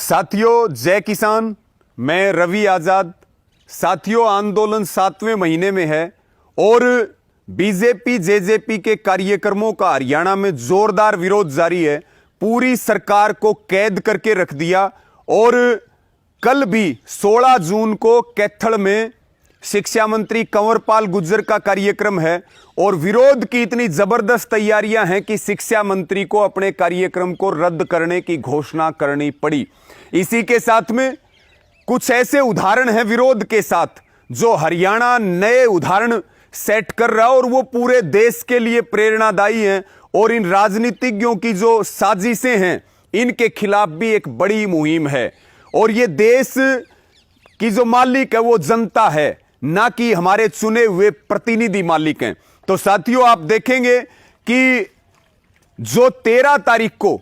साथियों, जय किसान। मैं रवि आजाद। साथियों, आंदोलन 7वें महीने में है और बीजेपी जेजेपी के कार्यक्रमों का हरियाणा में जोरदार विरोध जारी है। पूरी सरकार को कैद करके रख दिया और कल भी 16 जून को कैथल में शिक्षा मंत्री कंवरपाल गुर्जर का कार्यक्रम है और विरोध की इतनी जबरदस्त तैयारियां हैं कि शिक्षा मंत्री को अपने कार्यक्रम को रद्द करने की घोषणा करनी पड़ी। इसी के साथ में कुछ ऐसे उदाहरण हैं विरोध के साथ जो हरियाणा नए उदाहरण सेट कर रहा है और वो पूरे देश के लिए प्रेरणादायी हैं और इन राजनीतिज्ञों की जो साजिशें हैं इनके खिलाफ भी एक बड़ी मुहिम है। और ये देश की जो मालिक है वो जनता है, ना कि हमारे चुने हुए प्रतिनिधि मालिक हैं। तो साथियों, आप देखेंगे कि जो 13 तारीख को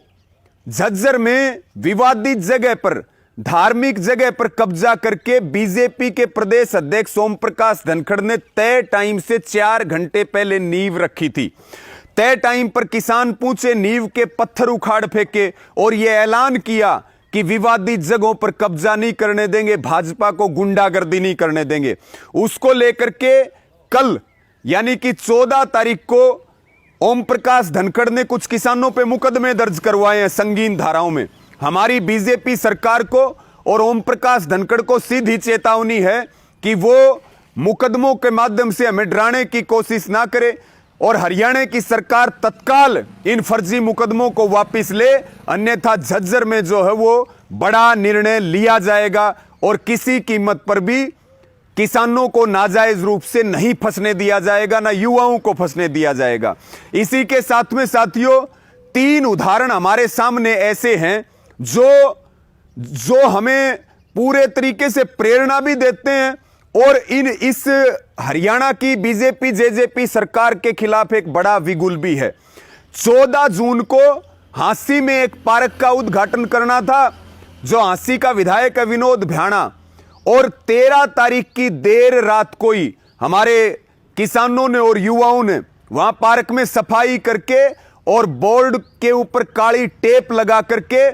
झज्जर में विवादित जगह पर, धार्मिक जगह पर कब्जा करके बीजेपी के प्रदेश अध्यक्ष ओम प्रकाश धनखड़ ने तय टाइम से 4 घंटे पहले नींव रखी थी। तय टाइम पर किसान पूछे, नींव के पत्थर उखाड़ फेंके और यह ऐलान किया कि विवादित जगहों पर कब्जा नहीं करने देंगे, भाजपा को गुंडागर्दी नहीं करने देंगे। उसको लेकर के कल यानी कि 14 तारीख को ओम प्रकाश धनखड़ ने कुछ किसानों पे मुकदमे दर्ज करवाए हैं संगीन धाराओं में। हमारी बीजेपी सरकार को और ओम प्रकाश धनखड़ को सीधी चेतावनी है कि वो मुकदमों के माध्यम से हमें डराने की कोशिश ना करे और हरियाणा की सरकार तत्काल इन फर्जी मुकदमों को वापस ले, अन्यथा झज्जर में जो है वो बड़ा निर्णय लिया जाएगा और किसी कीमत पर भी किसानों को नाजायज रूप से नहीं फंसने दिया जाएगा, ना युवाओं को फंसने दिया जाएगा। इसी के साथ में साथियों, 3 उदाहरण हमारे सामने ऐसे हैं जो हमें पूरे तरीके से प्रेरणा भी देते हैं और इस हरियाणा की बीजेपी जेजेपी सरकार के खिलाफ एक बड़ा विगुल भी है। 14 जून को हांसी में एक पार्क का उद्घाटन करना था जो हांसी का विधायक है विनोद भ्याणा, और 13 तारीख की देर रात को ही हमारे किसानों ने और युवाओं ने वहां पार्क में सफाई करके और बोर्ड के ऊपर काली टेप लगा करके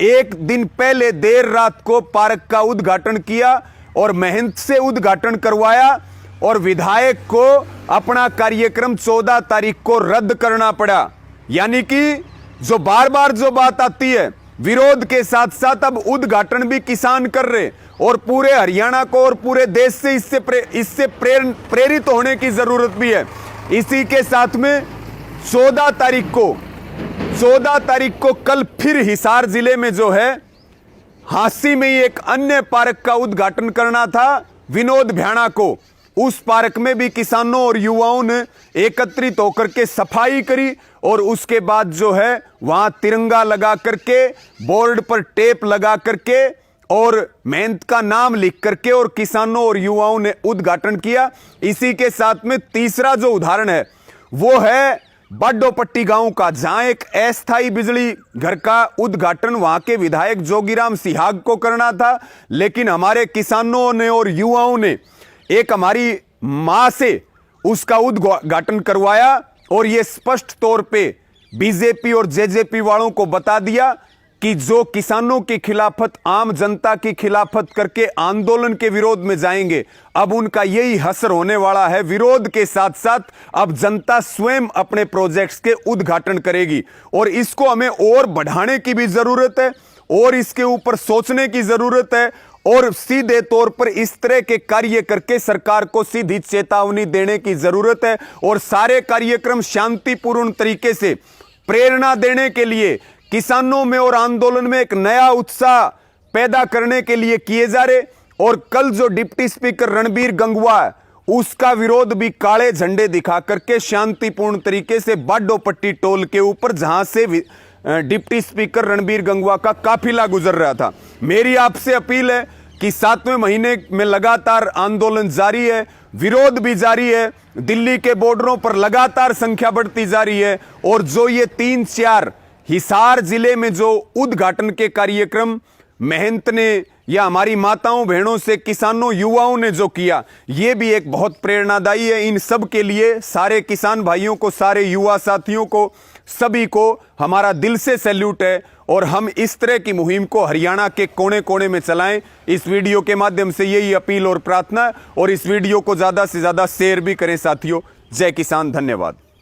एक दिन पहले देर रात को पार्क का उद्घाटन किया और मेहनत से उद्घाटन करवाया और विधायक को अपना कार्यक्रम 14 तारीख को रद्द करना पड़ा। यानी कि जो बार बार जो बात आती है, विरोध के साथ साथ अब उद्घाटन भी किसान कर रहे और पूरे हरियाणा को और पूरे देश से इससे प्रेरित होने की जरूरत भी है। इसी के साथ में 14 तारीख को कल फिर हिसार जिले में जो है हांसी में ही एक अन्य पार्क का उद्घाटन करना था विनोद भ्याणा को। उस पार्क में भी किसानों और युवाओं ने एकत्रित होकर के सफाई करी और उसके बाद जो है वहां तिरंगा लगा करके, बोर्ड पर टेप लगा करके और मेहनत का नाम लिख करके और किसानों और युवाओं ने उद्घाटन किया। इसी के साथ में तीसरा जो उदाहरण है वो है बाडोपट्टी गांव का, जहां एक अस्थायी बिजली घर का उद्घाटन वहां के विधायक जोगीराम सिहाग को करना था, लेकिन हमारे किसानों ने और युवाओं ने एक हमारी मां से उसका उद्घाटन करवाया और यह स्पष्ट तौर पे बीजेपी और जेजेपी वालों को बता दिया कि जो किसानों की खिलाफत, आम जनता की खिलाफत करके आंदोलन के विरोध में जाएंगे, अब उनका यही हसर होने वाला है। विरोध के साथ साथ अब जनता स्वयं अपने प्रोजेक्ट्स के उद्घाटन करेगी और इसको हमें और बढ़ाने की भी जरूरत है और इसके ऊपर सोचने की जरूरत है और सीधे तौर पर इस तरह के कार्य करके सरकार को सीधी चेतावनी देने की जरूरत है और सारे कार्यक्रम शांतिपूर्ण तरीके से प्रेरणा देने के लिए, किसानों में और आंदोलन में एक नया उत्साह पैदा करने के लिए किए जा रहे। और कल जो डिप्टी स्पीकर रणबीर गंगवा है उसका विरोध भी काले झंडे दिखा करके शांतिपूर्ण तरीके से बाडोपट्टी टोल के ऊपर, जहां से डिप्टी स्पीकर रणबीर गंगवा का काफिला गुजर रहा था। मेरी आपसे अपील है कि 7वें महीने में लगातार आंदोलन जारी है, विरोध भी जारी है, दिल्ली के बॉर्डरों पर लगातार संख्या बढ़ती जा रही है और जो ये 3-4 हिसार जिले में जो उद्घाटन के कार्यक्रम मेहनत ने या हमारी माताओं बहनों से, किसानों युवाओं ने जो किया, ये भी एक बहुत प्रेरणादायी है। इन सब के लिए सारे किसान भाइयों को, सारे युवा साथियों को, सभी को हमारा दिल से सैल्यूट है और हम इस तरह की मुहिम को हरियाणा के कोने कोने में चलाएं। इस वीडियो के माध्यम से यही अपील और प्रार्थना है और इस वीडियो को ज़्यादा से ज़्यादा शेयर भी करें साथियों। जय किसान, धन्यवाद।